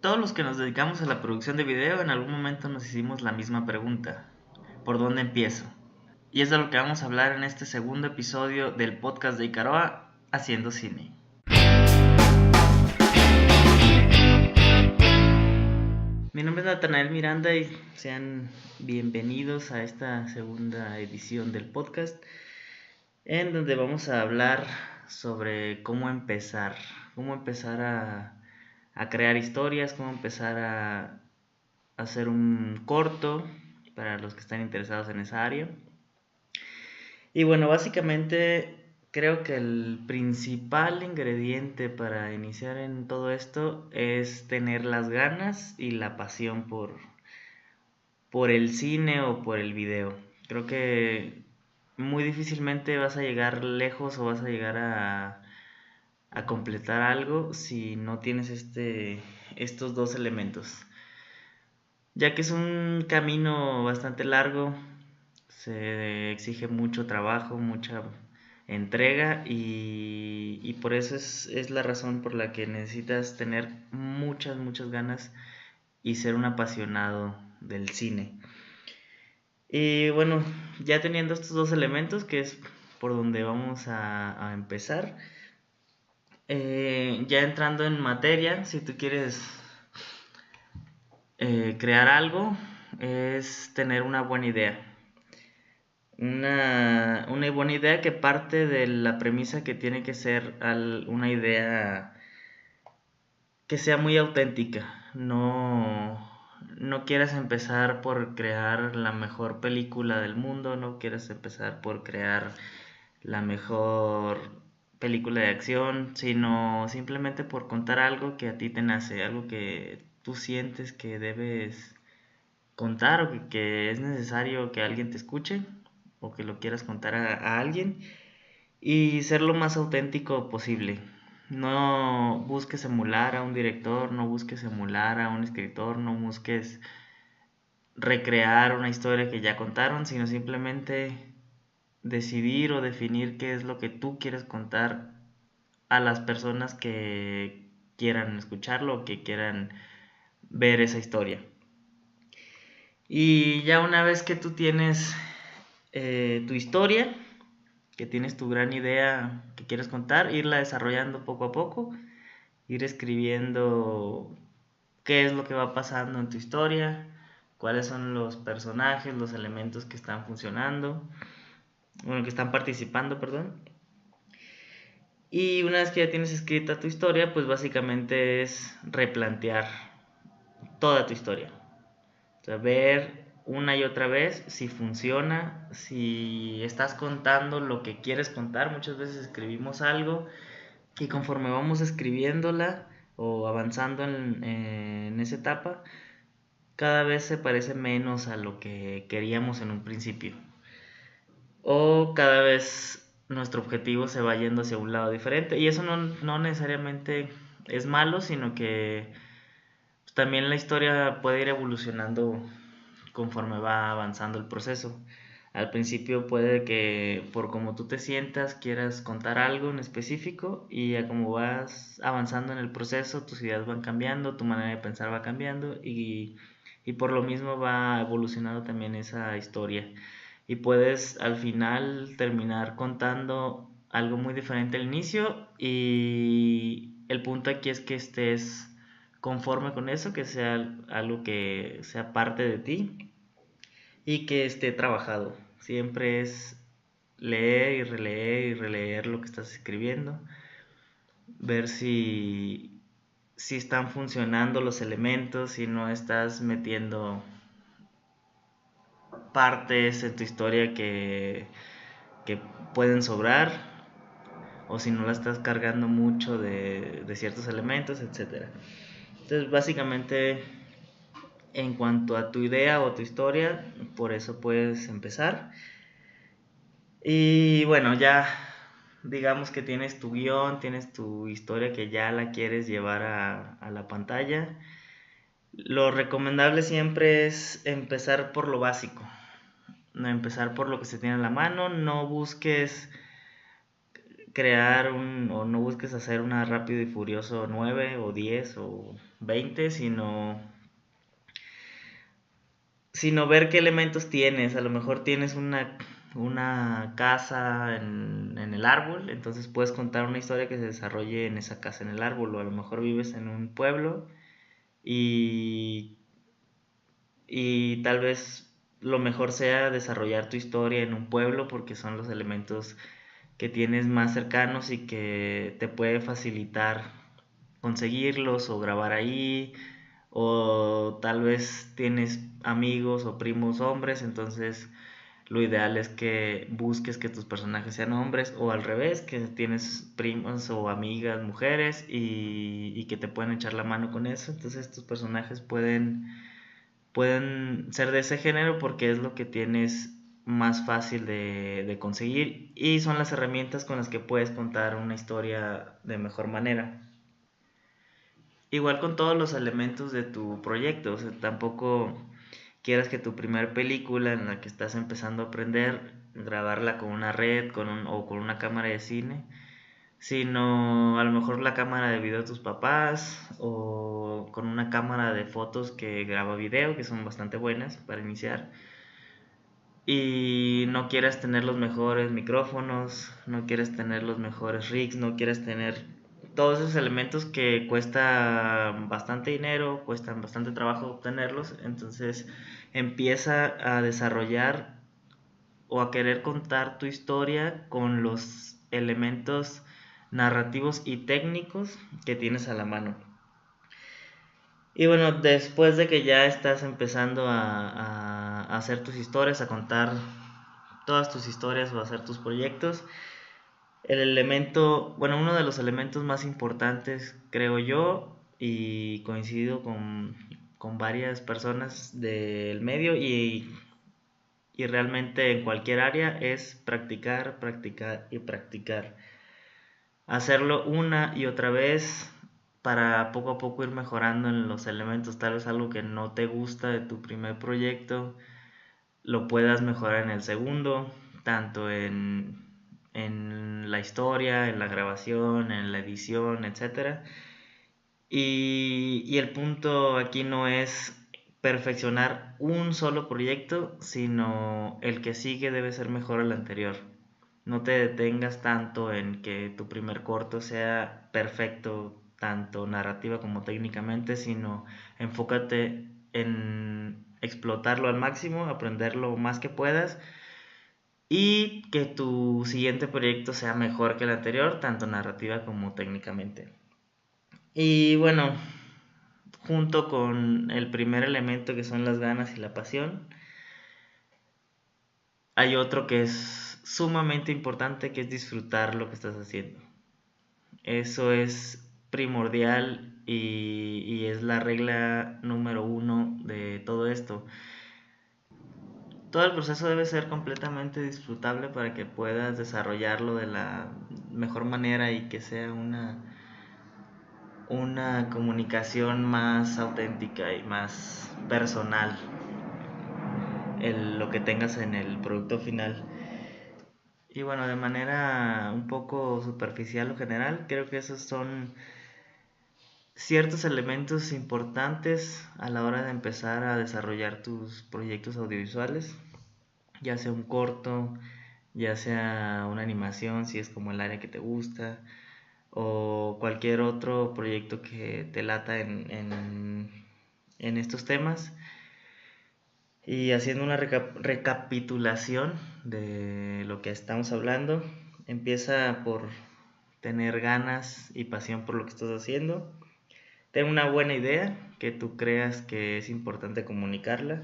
Todos los que nos dedicamos a la producción de video en algún momento nos hicimos la misma pregunta: ¿por dónde empiezo? Y es de lo que vamos a hablar en este segundo episodio del podcast de Icaroa, Haciendo Cine. Mi nombre es Natanael Miranda y sean bienvenidos a esta segunda edición del podcast, en donde vamos a hablar sobre cómo empezar a crear historias, cómo empezar a hacer un corto para los que están interesados en esa área. Y bueno, básicamente creo que el principal ingrediente para iniciar en todo esto es tener las ganas y la pasión por el cine o por el video. Creo que muy difícilmente vas a llegar lejos o vas a llegar a completar algo si no tienes estos dos elementos. Ya que es un camino bastante largo, se exige mucho trabajo, mucha entrega y por eso es la razón por la que necesitas tener muchas ganas y ser un apasionado del cine. Y bueno, ya teniendo estos dos elementos, que es por donde vamos a empezar, ya entrando en materia, si tú quieres crear algo, es tener una buena idea. Una buena idea que parte de la premisa que tiene que ser una idea que sea muy auténtica. No quieras empezar por crear la mejor película del mundo, no quieras empezar por crear la mejor película de acción, sino simplemente por contar algo que a ti te nace, algo que tú sientes que debes contar o que es necesario que alguien te escuche o que lo quieras contar a alguien y ser lo más auténtico posible. No busques emular a un director, no busques emular a un escritor, no busques recrear una historia que ya contaron, sino simplemente decidir o definir qué es lo que tú quieres contar a las personas que quieran escucharlo o que quieran ver esa historia. Y ya una vez que tú tienes tu historia, que tienes tu gran idea que quieres contar, irla desarrollando poco a poco, ir escribiendo qué es lo que va pasando en tu historia, cuáles son los personajes, los elementos que están funcionando, bueno, que están participando, perdón. Y una vez que ya tienes escrita tu historia, pues básicamente es replantear toda tu historia. O sea, ver una y otra vez si funciona, si estás contando lo que quieres contar. Muchas veces escribimos algo y conforme vamos escribiéndola o avanzando en esa etapa, cada vez se parece menos a lo que queríamos en un principio. O cada vez nuestro objetivo se va yendo hacia un lado diferente. Y eso no necesariamente es malo, sino que pues, también la historia puede ir evolucionando conforme va avanzando el proceso. Al principio puede que por como tú te sientas quieras contar algo en específico y ya como vas avanzando en el proceso tus ideas van cambiando, tu manera de pensar va cambiando y por lo mismo va evolucionando también esa historia. Y puedes al final terminar contando algo muy diferente al inicio y el punto aquí es que estés conforme con eso, que sea algo que sea parte de ti y que esté trabajado. Siempre es leer y releer y releer lo que estás escribiendo, ver si están funcionando los elementos, si no estás metiendo partes en tu historia que pueden sobrar o si no la estás cargando mucho de ciertos elementos, etcétera. Entonces básicamente en cuanto a tu idea o tu historia, por eso puedes empezar. Y bueno, ya digamos que tienes tu guión, tienes tu historia que ya la quieres llevar a la pantalla. Lo recomendable siempre es empezar por lo básico, no empezar por lo que se tiene a la mano, no busques crear o no busques hacer una Rápido y Furioso 9 o 10 o 20, sino ver qué elementos tienes. A lo mejor tienes una casa en el árbol, entonces puedes contar una historia que se desarrolle en esa casa en el árbol, o a lo mejor vives en un pueblo y, y tal vez lo mejor sea desarrollar tu historia en un pueblo porque son los elementos que tienes más cercanos y que te puede facilitar conseguirlos o grabar ahí, o tal vez tienes amigos o primos hombres, entonces lo ideal es que busques que tus personajes sean hombres, o al revés, que tienes primos o amigas mujeres y que te pueden echar la mano con eso, entonces tus personajes pueden ser de ese género porque es lo que tienes más fácil de conseguir y son las herramientas con las que puedes contar una historia de mejor manera. Igual con todos los elementos de tu proyecto, o sea, tampoco quieras que tu primer película en la que estás empezando a aprender, grabarla con una red o con una cámara de cine, sino a lo mejor la cámara de video de tus papás o con una cámara de fotos que graba video, que son bastante buenas para iniciar. Y no quieres tener los mejores micrófonos, no quieres tener los mejores rigs, no quieres tener todos esos elementos que cuesta bastante dinero, cuestan bastante trabajo obtenerlos, entonces empieza a desarrollar o a querer contar tu historia con los elementos narrativos y técnicos que tienes a la mano. Y bueno, después de que ya estás empezando a hacer tus historias, a contar todas tus historias o a hacer tus proyectos, uno de los elementos más importantes, creo yo, y coincido con varias personas del medio y realmente en cualquier área, es practicar, practicar y practicar. Hacerlo una y otra vez para poco a poco ir mejorando en los elementos. Tal vez algo que no te gusta de tu primer proyecto lo puedas mejorar en el segundo, tanto en la historia, en la grabación, en la edición, etcétera. Y el punto aquí no es perfeccionar un solo proyecto, sino el que sigue debe ser mejor al anterior. No te detengas tanto en que tu primer corto sea perfecto, tanto narrativa como técnicamente, sino enfócate en explotarlo al máximo, aprender lo más que puedas y que tu siguiente proyecto sea mejor que el anterior, tanto narrativa como técnicamente. Y bueno, junto con el primer elemento que son las ganas y la pasión, hay otro que es sumamente importante, que es disfrutar lo que estás haciendo. Eso es primordial y es la regla número uno de todo esto. Todo el proceso debe ser completamente disfrutable para que puedas desarrollarlo de la mejor manera y que sea una comunicación más auténtica y más personal lo que tengas en el producto final. Y bueno, de manera un poco superficial o general, creo que esos son ciertos elementos importantes a la hora de empezar a desarrollar tus proyectos audiovisuales, ya sea un corto, ya sea una animación, si es como el área que te gusta, o cualquier otro proyecto que te lata en estos temas. Y haciendo una recapitulación de lo que estamos hablando, empieza por tener ganas y pasión por lo que estás haciendo. Ten una buena idea que tú creas que es importante comunicarla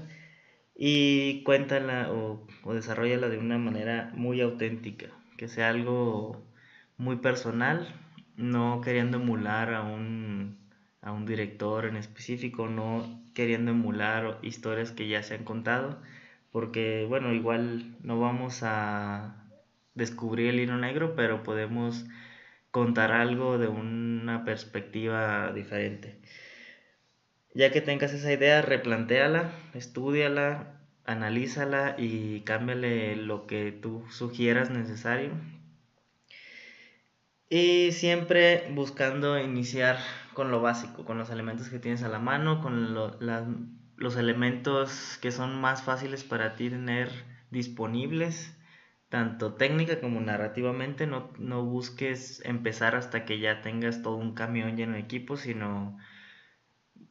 y cuéntala o desarrollala de una manera muy auténtica, que sea algo muy personal, no queriendo emular a un director en específico, no queriendo emular historias que ya se han contado, porque bueno, igual no vamos a descubrir el hilo negro, pero podemos contar algo de una perspectiva diferente. Ya que tengas esa idea, replantéala, estúdiala, analízala y cámbiale lo que tú sugieras necesario. Y siempre buscando iniciar con lo básico, con los elementos que tienes a la mano, con los elementos que son más fáciles para ti tener disponibles, tanto técnica como narrativamente. No busques empezar hasta que ya tengas todo un camión lleno de equipos, sino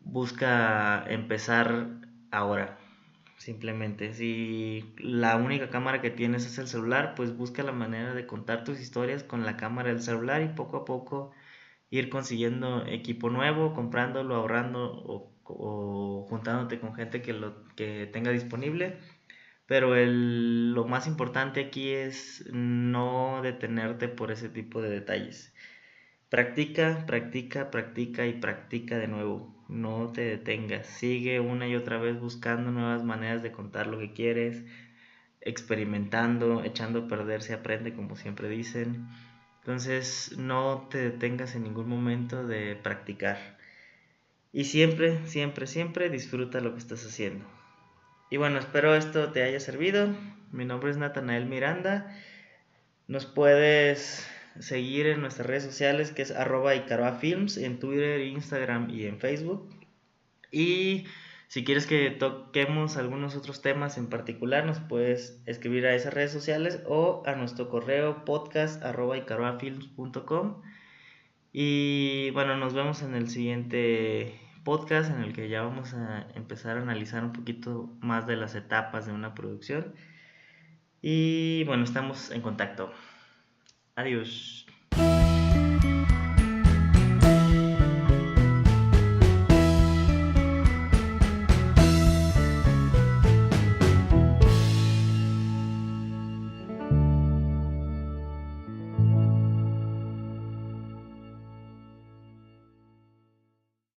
busca empezar ahora. Simplemente, si la única cámara que tienes es el celular, pues busca la manera de contar tus historias con la cámara del celular y poco a poco ir consiguiendo equipo nuevo, comprándolo, ahorrando o juntándote con gente que tenga disponible. Pero lo más importante aquí es no detenerte por ese tipo de detalles. Practica, practica, practica y practica de nuevo. No te detengas. Sigue una y otra vez buscando nuevas maneras de contar lo que quieres, experimentando, echando a perder se aprende, como siempre dicen. Entonces, no te detengas en ningún momento de practicar. Y siempre, siempre, siempre disfruta lo que estás haciendo. Y bueno, espero esto te haya servido. Mi nombre es Natanael Miranda. Nos puedes seguir en nuestras redes sociales, que es @icaroafilms, en Twitter, Instagram y en Facebook. Y si quieres que toquemos algunos otros temas en particular, nos puedes escribir a esas redes sociales o a nuestro correo podcast@icaroafilms.com. Y bueno, nos vemos en el siguiente podcast, en el que ya vamos a empezar a analizar un poquito más de las etapas de una producción. Y bueno, estamos en contacto. Adiós.